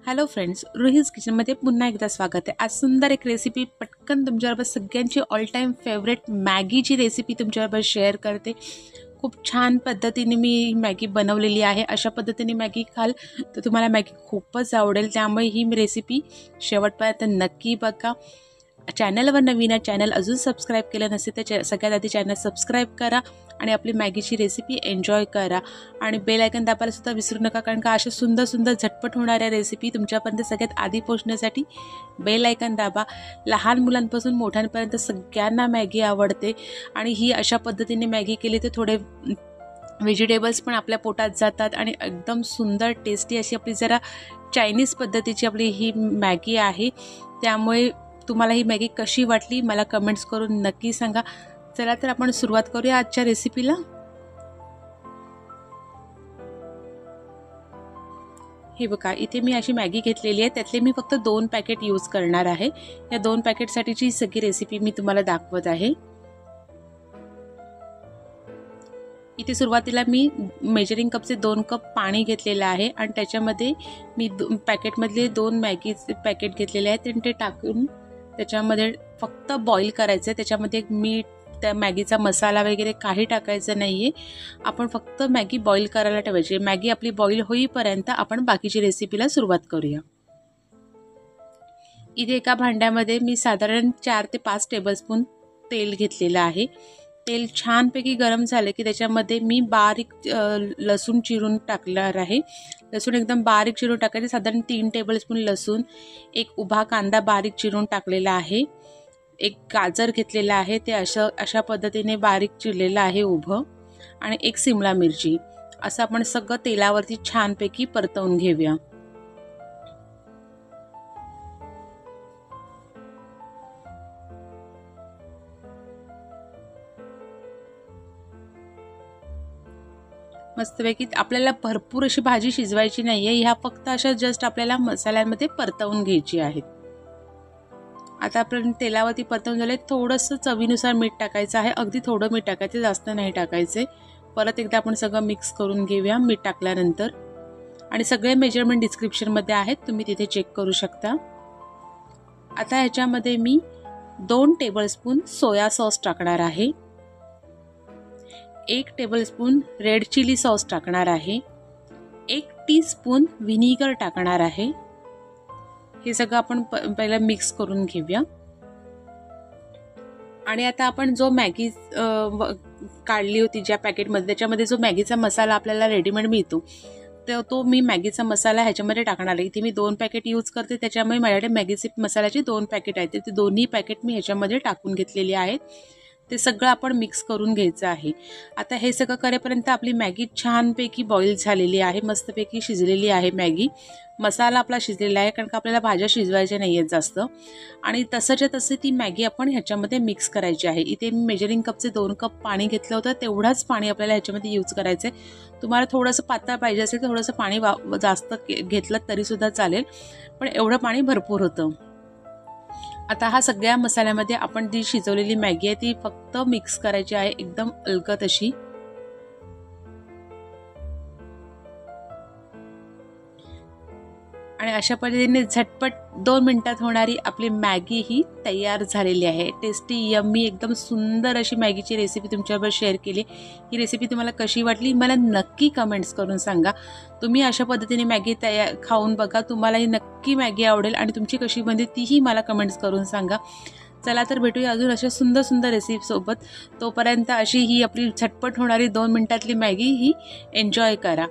Hello friends, रुहीज किचनमध्ये पुन्हा एकदा स्वागत आहे। आज सुंदर एक रेसिपी पटकन तुमच्याबरोबर सगळ्यांची ऑल टाईम फेवरेट मॅगीची रेसिपी तुमच्याबरोबर शेअर करते। खूप छान पद्धतीने मी मॅगी बनवलेली आहे। अशा पद्धतीने मॅगी खाल तर तुम्हाला मॅगी खूपच आवडेल, त्यामुळे ही रेसिपी शेवटपर्यंत नक्की बघा। चॅनलवर नवीन आहे, चॅनल अजून सबस्क्राईब केलं नसेल तर सगळ्यात आधी चॅनल सबस्क्राईब करा आणि आपली मॅगीची रेसिपी एन्जॉय करा आणि बेल आयकन दाबायला सुद्धा विसरू नका, कारण का अशा सुंदर सुंदर झटपट होणाऱ्या रेसिपी तुमच्यापर्यंत सगळ्यात आधी पोहोचण्यासाठी बेल आयकन दाबा। लहान मुलांपासून मोठ्यांपर्यंत सगळ्यांना मॅगी आवडते आणि ही अशा पद्धतीने मॅगी केली तर थोडे व्हेजिटेबल्स पण आपल्या पोटात जातात आणि एकदम सुंदर टेस्टी अशी आपली जरा चायनीज पद्धतीची आपली ही मॅगी आहे। त्यामुळे तुम्हाला ही मॅगी कशी वाटली मला कमेंट्स करून नक्की सांगा। चला तर आपण सुरुवात करूया आजच्या रेसिपीला। हे बघा, इथे मी अशी मॅगी घेतलेली आहे, त्यातले मी फक्त 2 पॅकेट यूज करणार आहे। या 2 पॅकेटसाठीची सगळी रेसिपी मी तुम्हाला दाखवत आहे। इथे सुरुवातीला मी मेजरिंग कपचे 2 कप पाणी घेतलेले आहे आणि त्याच्यामध्ये मी पॅकेटमधले 2 मॅगीचे पॅकेट घेतलेले आहेत आणि ते टाकून त्याच्यामध्ये फक्त बॉईल करायचं। त्याच्यामध्ये मीठ, त्या मॅगीचा मसाला वगैरे काही टाकायचं नाहीये। आपण फक्त मॅगी बॉईल करायला ठेवायची। मॅगी आपली बॉईल होईपर्यंत आपण बाकीची रेसिपीला सुरुवात करूया। इथे एका भांड्यामध्ये मी साधारण 4 ते 5 टेबलस्पून तेल घेतलेलं आहे। तेल छानपैकी गरम झालं की त्याच्यामध्ये मी बारीक लसूण चिरून टाकणार आहे। लसूण एकदम बारीक चिरून टाकायचे, साधारण 3 टेबलस्पून लसूण, एक उभा कांदा बारीक चिरून टाकलेला आहे, एक गाजर घेतलेला आहे ते अशा पद्धतीने बारीक चिरलेलं आहे उभं, आणि एक शिमला मिरची। असं आपण सगळं तेलावरती छानपैकी परतवून घेऊया। मस्तपैकी आपल्याला भरपूर अशी भाजी शिजवायची नाहीये, ह्या फक्त अशा जस्ट आपल्याला मसाल्यांमध्ये परतवून घ्यायची आहेत। आता आपण तेलावरती परतवून झाले, थोडंसं चवीनुसार मीठ टाकायचं आहे, अगदी थोडं मीठ टाकायचं, जास्त नाही टाकायचे। परत एकदा आपण सगळं मिक्स करून घेऊया मीठ टाकल्यानंतर, आणि सगळे मेजरमेंट डिस्क्रिप्शनमध्ये आहेत, तुम्ही तिथे चेक करू शकता। आता ह्याच्यामध्ये मी 2 टेबलस्पून सोया सॉस टाकणार आहे, 1 टेबलस्पून रेड चिली सॉस टाकणार आहे, 1 टीस्पून व्हिनेगर टाकणार आहे। हे सगळं आपण पहिला मिक्स करून घेऊया। आणि आता आपण जो मॅगी काढली होती ज्या पॅकेटमध्ये, त्याच्यामध्ये जो मॅगीचा मसाला आपल्याला रेडीमेड मिळतो तो मी मॅगीचा मसाला ह्याच्यामध्ये टाकणार आहे। इथे मी 2 पॅकेट यूज करते, त्याच्यामुळे माझ्याकडे मॅगीचे मसाल्याचे 2 पॅकेट आहेत, ते दोन्ही पॅकेट मी ह्याच्यामध्ये टाकून घेतलेली आहेत। ते सगळं आपण मिक्स करून घ्यायचं आहे। आता हे सगळं करेपर्यंत आपली मॅगी छानपैकी बॉईल झालेली आहे, मस्तपैकी शिजलेली आहे मॅगी। मसाला आपला शिजलेला आहे, कारण का आपल्याला भाज्या शिजवायच्या नाही आहेत जास्त, आणि तसंच्या तसे ती मॅगी आपण ह्याच्यामध्ये मिक्स करायची आहे। इथे मी मेजरिंग कपचे 2 कप पाणी घेतलं होतं, तेवढाच पाणी आपल्याला ह्याच्यामध्ये यूज करायचं आहे। तुम्हाला थोडंसं पातळ पाहिजे असेल तर थोडंसं पाणी जास्त घेतलं तरीसुद्धा चालेल, पण एवढं पाणी भरपूर होतं। आता हा सगळ्या मसाल्यामध्ये आपण जी शिजवलेली मॅगी आहे ती फक्त मिक्स करायची आहे, एकदम अलगद अशी। आणि अशा पद्धतीने झटपट 2 मिनिटात होणारी आपली मॅगी ही तयार झालेली आहे। टेस्टी, यम्मी, एकदम सुंदर अशी मॅगीची रेसिपी तुमच्याबरोबर शेअर केली। ही रेसिपी तुम्हाला कशी वाटली मला नक्की कमेंट्स करून सांगा। तुम्ही अशा पद्धतीने मॅगी खाऊन बघा, तुम्हालाही नक्की मॅगी आवडेल आणि तुमची कशी बनते तीही मला कमेंट्स करून सांगा। चला तर भेटूया अजून अशा सुंदर सुंदर रेसिपीसोबत। तोपर्यंत अशी ही आपली झटपट होणारी 2 मिनिटातली मॅगी ही एन्जॉय करा।